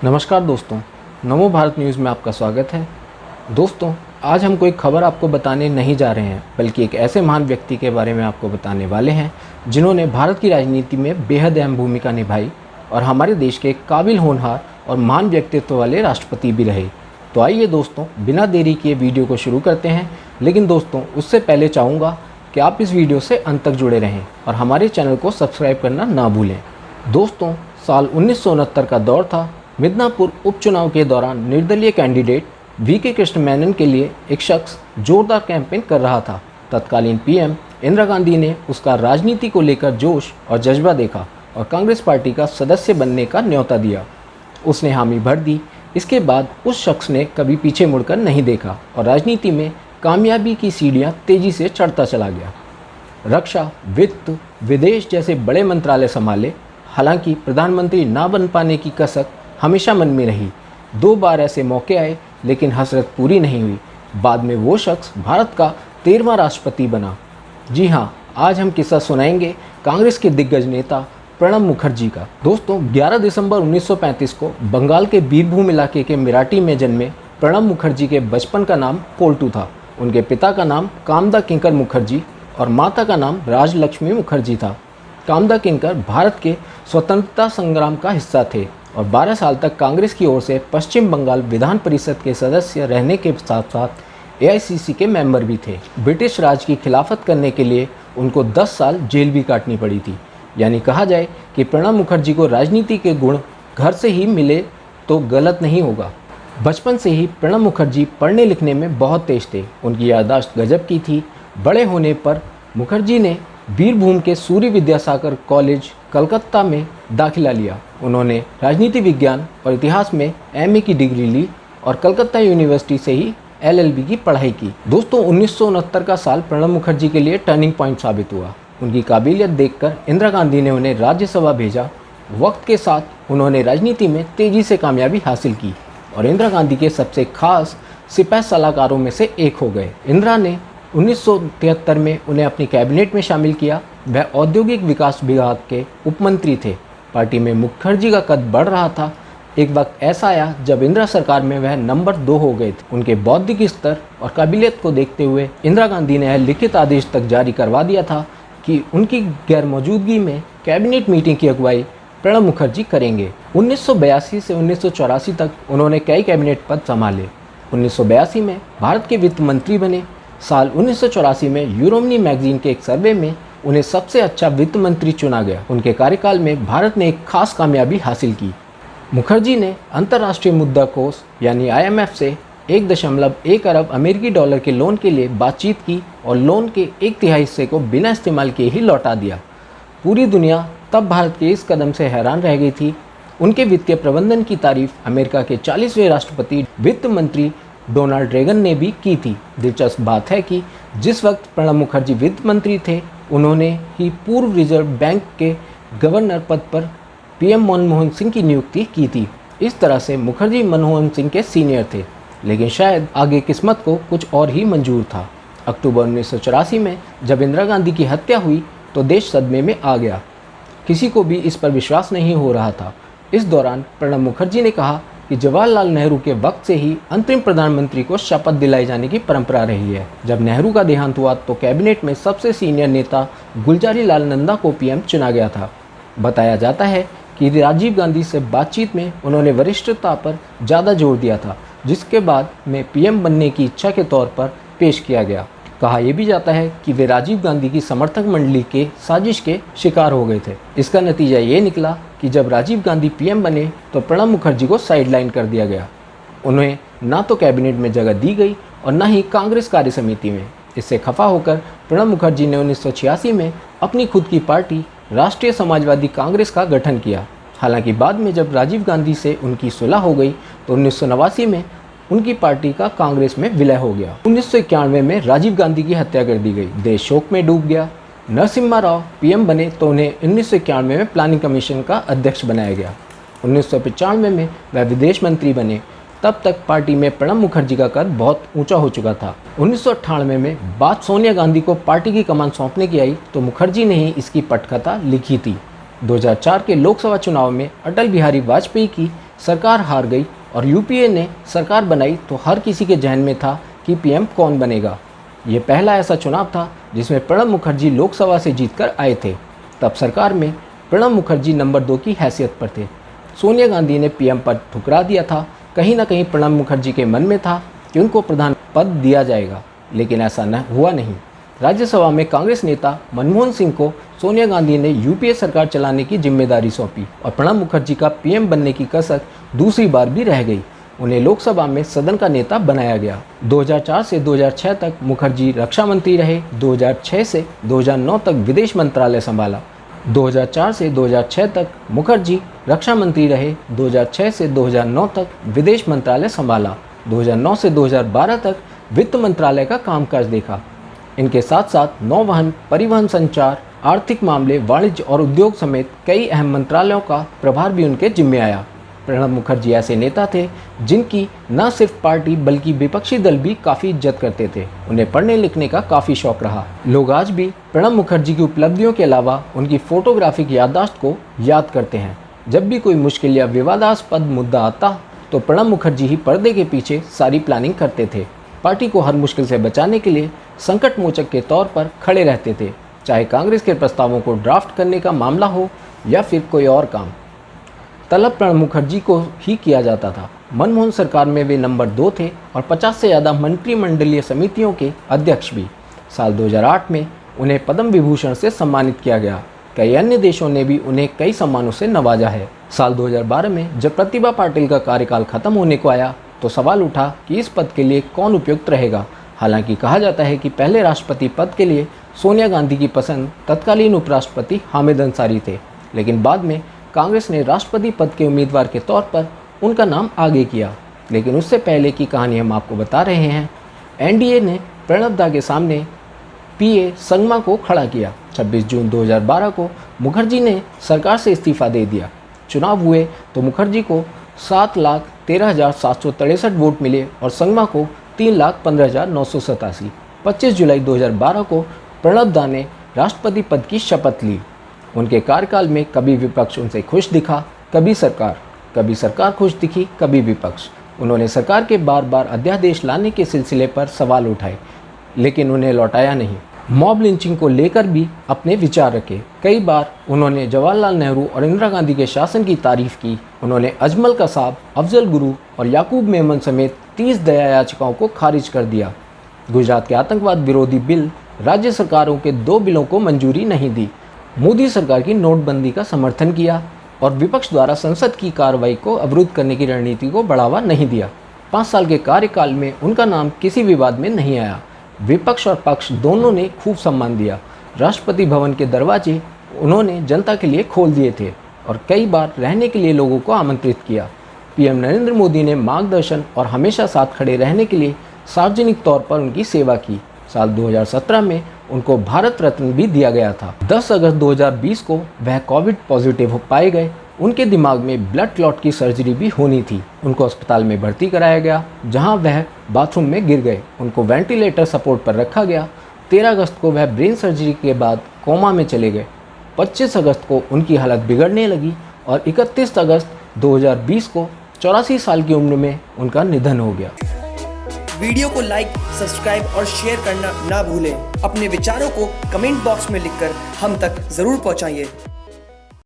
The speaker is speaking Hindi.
नमस्कार दोस्तों, नमो भारत न्यूज़ में आपका स्वागत है। दोस्तों, आज हम कोई खबर आपको बताने नहीं जा रहे हैं, बल्कि एक ऐसे महान व्यक्ति के बारे में आपको बताने वाले हैं जिन्होंने भारत की राजनीति में बेहद अहम भूमिका निभाई और हमारे देश के एक काबिल होनहार और महान व्यक्तित्व वाले राष्ट्रपति भी रहे। तो आइए दोस्तों, बिना देरी किए वीडियो को शुरू करते हैं। लेकिन दोस्तों, उससे पहले चाहूँगा कि आप इस वीडियो से अंत तक जुड़े रहें और हमारे चैनल को सब्सक्राइब करना ना भूलें। दोस्तों, साल 1969 का दौर था। मिदनापुर उपचुनाव के दौरान निर्दलीय कैंडिडेट वीके कृष्ण मेनन के लिए एक शख्स जोरदार कैंपेन कर रहा था। तत्कालीन पीएम इंदिरा गांधी ने उसका राजनीति को लेकर जोश और जज्बा देखा और कांग्रेस पार्टी का सदस्य बनने का न्योता दिया। उसने हामी भर दी। इसके बाद उस शख्स ने कभी पीछे मुड़कर नहीं देखा और राजनीति में कामयाबी की सीढ़ियां तेजी से चढ़ता चला गया। रक्षा, वित्त, विदेश जैसे बड़े मंत्रालय संभाले। हालांकि प्रधानमंत्री ना बन पाने की कसक हमेशा मन में रही। 2 बार ऐसे मौके आए, लेकिन हसरत पूरी नहीं हुई। बाद में वो शख्स भारत का 13वां राष्ट्रपति बना। जी हाँ, आज हम किस्सा सुनाएंगे कांग्रेस के दिग्गज नेता प्रणब मुखर्जी का। दोस्तों, 11 दिसंबर 1935 को बंगाल के बीरभूम इलाके के मिराटी में जन्मे प्रणब मुखर्जी के बचपन का नाम पोल्टू था। उनके पिता का नाम कामदा किंकर मुखर्जी और माता का नाम राजलक्ष्मी मुखर्जी था। कामदा किंकर भारत के स्वतंत्रता संग्राम का हिस्सा थे और 12 साल तक कांग्रेस की ओर से पश्चिम बंगाल विधान परिषद के सदस्य रहने के साथ साथ एआईसीसी के मेंबर भी थे। ब्रिटिश राज की खिलाफत करने के लिए उनको 10 साल जेल भी काटनी पड़ी थी। यानी कहा जाए कि प्रणब मुखर्जी को राजनीति के गुण घर से ही मिले तो गलत नहीं होगा। बचपन से ही प्रणब मुखर्जी पढ़ने लिखने में बहुत तेज थे। उनकी याददाश्त गजब की थी। बड़े होने पर मुखर्जी ने बीरभूम के सूर्य विद्यासागर कॉलेज कलकत्ता में दाखिला लिया। उन्होंने राजनीति विज्ञान और इतिहास में एमए की डिग्री ली और कलकत्ता यूनिवर्सिटी से ही एलएलबी की पढ़ाई की। दोस्तों, 1969 का साल प्रणब मुखर्जी के लिए टर्निंग पॉइंट साबित हुआ। उनकी काबिलियत देखकर इंदिरा गांधी ने उन्हें राज्यसभा भेजा। वक्त के साथ उन्होंने राजनीति में तेजी से कामयाबी हासिल की और इंदिरा गांधी के सबसे खास सिपह सलाहकारों में से एक हो गए। इंदिरा ने 1973 में उन्हें अपनी कैबिनेट में शामिल किया। वह औद्योगिक विकास विभाग के उपमंत्री थे। पार्टी में मुखर्जी का कद बढ़ रहा था। एक वक्त ऐसा आया जब इंदिरा सरकार में वह नंबर 2 हो गए थे। उनके बौद्धिक स्तर और काबिलियत को देखते हुए इंदिरा गांधी ने लिखित आदेश तक जारी करवा दिया था कि उनकी गैर मौजूदगी में कैबिनेट मीटिंग की अगुवाई प्रणब मुखर्जी करेंगे। 1982 से 1984 तक उन्होंने कई कैबिनेट पद संभाले। 1982 में भारत के वित्त मंत्री बने। साल 1984 में यूरोमनी मैगजीन के एक सर्वे में उन्हें सबसे अच्छा वित्त मंत्री चुना गया। उनके कार्यकाल में भारत ने एक खास कामयाबी हासिल की। मुखर्जी ने अंतर्राष्ट्रीय मुद्रा कोष यानी आईएमएफ से 1.1 अरब अमेरिकी डॉलर के लोन के लिए बातचीत की और लोन के 1/3 हिस्से को बिना इस्तेमाल किए ही लौटा दिया। पूरी दुनिया तब भारत के इस कदम से हैरान रह गई थी। उनके वित्तीय प्रबंधन की तारीफ अमेरिका के 40वें राष्ट्रपति वित्त मंत्री डोनाल्ड रेगन ने भी की थी। दिलचस्प बात है कि जिस वक्त प्रणब मुखर्जी वित्त मंत्री थे, उन्होंने ही पूर्व रिजर्व बैंक के गवर्नर पद पर पीएम मनमोहन सिंह की नियुक्ति की थी। इस तरह से मुखर्जी मनमोहन सिंह के सीनियर थे, लेकिन शायद आगे किस्मत को कुछ और ही मंजूर था। अक्टूबर 1984 में जब इंदिरा गांधी की हत्या हुई तो देश सदमे में आ गया। किसी को भी इस पर विश्वास नहीं हो रहा था। इस दौरान प्रणब मुखर्जी ने कहा कि जवाहरलाल नेहरू के वक्त से ही अंतरिम प्रधानमंत्री को शपथ दिलाई जाने की परंपरा रही है। जब नेहरू का देहांत हुआ तो कैबिनेट में सबसे सीनियर नेता गुलजारी लाल नंदा को पीएम चुना गया था। बताया जाता है कि राजीव गांधी से बातचीत में उन्होंने वरिष्ठता पर ज़्यादा जोर दिया था, जिसके बाद में पीएम बनने की इच्छा के तौर पर पेश किया गया। कहा यह भी जाता है कि वे राजीव गांधी की समर्थक मंडली के साजिश के शिकार हो गए थे। इसका नतीजा ये निकला कि जब राजीव गांधी पीएम बने तो प्रणब मुखर्जी को साइडलाइन कर दिया गया। उन्हें ना तो कैबिनेट में जगह दी गई और न ही कांग्रेस कार्य समिति में। इससे खफा होकर प्रणब मुखर्जी ने 1986 में अपनी खुद की पार्टी राष्ट्रीय समाजवादी कांग्रेस का गठन किया। हालांकि बाद में जब राजीव गांधी से उनकी सुलह हो गई तो 1989 में उनकी पार्टी का कांग्रेस में विलय हो गया। 1991 में राजीव गांधी की हत्या कर दी गई। देश शोक में डूब गया। नरसिम्हा राव पीएम बने तो उन्हें 1991 में प्लानिंग कमीशन का अध्यक्ष बनाया गया। 1995 में वह विदेश मंत्री बने। तब तक पार्टी में प्रणब मुखर्जी का कद बहुत ऊंचा हो चुका था। 1998 में बात सोनिया गांधी को पार्टी की कमान सौंपने की आई तो मुखर्जी ने ही इसकी पटकथा लिखी थी। 2004 के लोकसभा चुनाव में अटल बिहारी वाजपेयी की सरकार हार गई और यूपीए ने सरकार बनाई तो हर किसी के जहन में था कि पीएम कौन बनेगा। ये पहला ऐसा चुनाव था जिसमें प्रणब मुखर्जी लोकसभा से जीतकर आए थे। तब सरकार में प्रणब मुखर्जी नंबर 2 की हैसियत पर थे। सोनिया गांधी ने पीएम पद ठुकरा दिया था। कहीं ना कहीं प्रणब मुखर्जी के मन में था कि उनको प्रधान पद दिया जाएगा, लेकिन ऐसा हुआ नहीं। राज्यसभा में कांग्रेस नेता मनमोहन सिंह को सोनिया गांधी ने यूपीए सरकार चलाने की जिम्मेदारी सौंपी और प्रणब मुखर्जी का पीएम बनने की कसक दूसरी बार भी रह गई। उन्हें लोकसभा में सदन का नेता बनाया गया। 2004 से 2006 तक मुखर्जी रक्षा मंत्री रहे। 2006 से 2009 तक विदेश मंत्रालय संभाला। 2004 से 2006 तक मुखर्जी रक्षा मंत्री रहे। 2006 से 2009 तक विदेश मंत्रालय संभाला। 2009 से 2012 तक वित्त मंत्रालय का कामकाज देखा। इनके साथ साथ नौवहन, परिवहन, संचार, आर्थिक मामले, वाणिज्य और उद्योग समेत कई अहम मंत्रालयों का प्रभार भी उनके जिम्मे आया। प्रणब मुखर्जी ऐसे नेता थे जिनकी न सिर्फ पार्टी बल्कि विपक्षी दल भी काफ़ी इज्जत करते थे। उन्हें पढ़ने लिखने का काफ़ी शौक रहा। लोग आज भी प्रणब मुखर्जी की उपलब्धियों के अलावा उनकी फोटोग्राफिक याददाश्त को याद करते हैं। जब भी कोई मुश्किल या विवादास्पद मुद्दा आता तो प्रणब मुखर्जी ही पर्दे के पीछे सारी प्लानिंग करते थे। पार्टी को हर मुश्किल से बचाने के लिए संकट मोचक के तौर पर खड़े रहते थे, चाहे कांग्रेस के प्रस्तावों को ड्राफ्ट करने का मामला हो या फिर कोई और काम। तलब प्रणब मुखर्जी को ही किया जाता था। मनमोहन सरकार में वे नंबर 2 थे और 50 से ज़्यादा मंत्रिमंडलीय समितियों के अध्यक्ष भी। साल 2008 में उन्हें पद्म विभूषण से सम्मानित किया गया। कई अन्य देशों ने भी उन्हें कई सम्मानों से नवाजा है। साल 2012 में जब प्रतिभा पाटिल का कार्यकाल खत्म होने को आया तो सवाल उठा कि इस पद के लिए कौन उपयुक्त रहेगा। हालांकि कहा जाता है कि पहले राष्ट्रपति पद के लिए सोनिया गांधी की पसंद तत्कालीन उपराष्ट्रपति हामिद अंसारी थे, लेकिन बाद में कांग्रेस ने राष्ट्रपति पद के उम्मीदवार के तौर पर उनका नाम आगे किया। लेकिन उससे पहले की कहानी हम आपको बता रहे हैं। एनडीए ने प्रणब दा के सामने पीए संगमा को खड़ा किया। 26 जून 2012 को मुखर्जी ने सरकार से इस्तीफा दे दिया। चुनाव हुए तो मुखर्जी को 7,13,763 वोट मिले और संगमा को 3,15,987। 25 जुलाई 2012 को प्रणब दा ने राष्ट्रपति पद की शपथ ली। उनके कार्यकाल में कभी विपक्ष उनसे खुश दिखा, कभी सरकार खुश दिखी, कभी विपक्ष। उन्होंने सरकार के बार बार अध्यादेश लाने के सिलसिले पर सवाल उठाए, लेकिन उन्हें लौटाया नहीं। मॉब लिंचिंग को लेकर भी अपने विचार रखे। कई बार उन्होंने जवाहरलाल नेहरू और इंदिरा गांधी के शासन की तारीफ की। उन्होंने अजमल कसाब, अफजल गुरु और याकूब मेमन समेत 30 दया याचिकाओं को खारिज कर दिया। गुजरात के आतंकवाद विरोधी बिल, राज्य सरकारों के 2 बिलों को मंजूरी नहीं दी। मोदी सरकार की नोटबंदी का समर्थन किया और विपक्ष द्वारा संसद की कार्रवाई को अवरुद्ध करने की रणनीति को बढ़ावा नहीं दिया। 5 साल के कार्यकाल में उनका नाम किसी विवाद में नहीं आया। विपक्ष और पक्ष दोनों ने खूब सम्मान दिया। राष्ट्रपति भवन के दरवाजे उन्होंने जनता के लिए खोल दिए थे और कई बार रहने के लिए लोगों को आमंत्रित किया। पीएम नरेंद्र मोदी ने मार्गदर्शन और हमेशा साथ खड़े रहने के लिए सार्वजनिक तौर पर उनकी सेवा की। साल 2017 में उनको भारत रत्न भी दिया गया था। 10 अगस्त 2020 को वह कोविड पॉजिटिव पाए गए। उनके दिमाग में ब्लड क्लॉट की सर्जरी भी होनी थी। उनको अस्पताल में भर्ती कराया गया, जहां वह बाथरूम में गिर गए। उनको वेंटिलेटर सपोर्ट पर रखा गया। 13 अगस्त को वह ब्रेन सर्जरी के बाद कोमा में चले गए। 25 अगस्त को उनकी हालत बिगड़ने लगी और 31 अगस्त 2020 को 84 साल की उम्र में उनका निधन हो गया। वीडियो को लाइक, सब्सक्राइब और शेयर करना ना भूलें। अपने विचारों को कमेंट बॉक्स में लिखकर हम तक जरूर पहुंचाइए।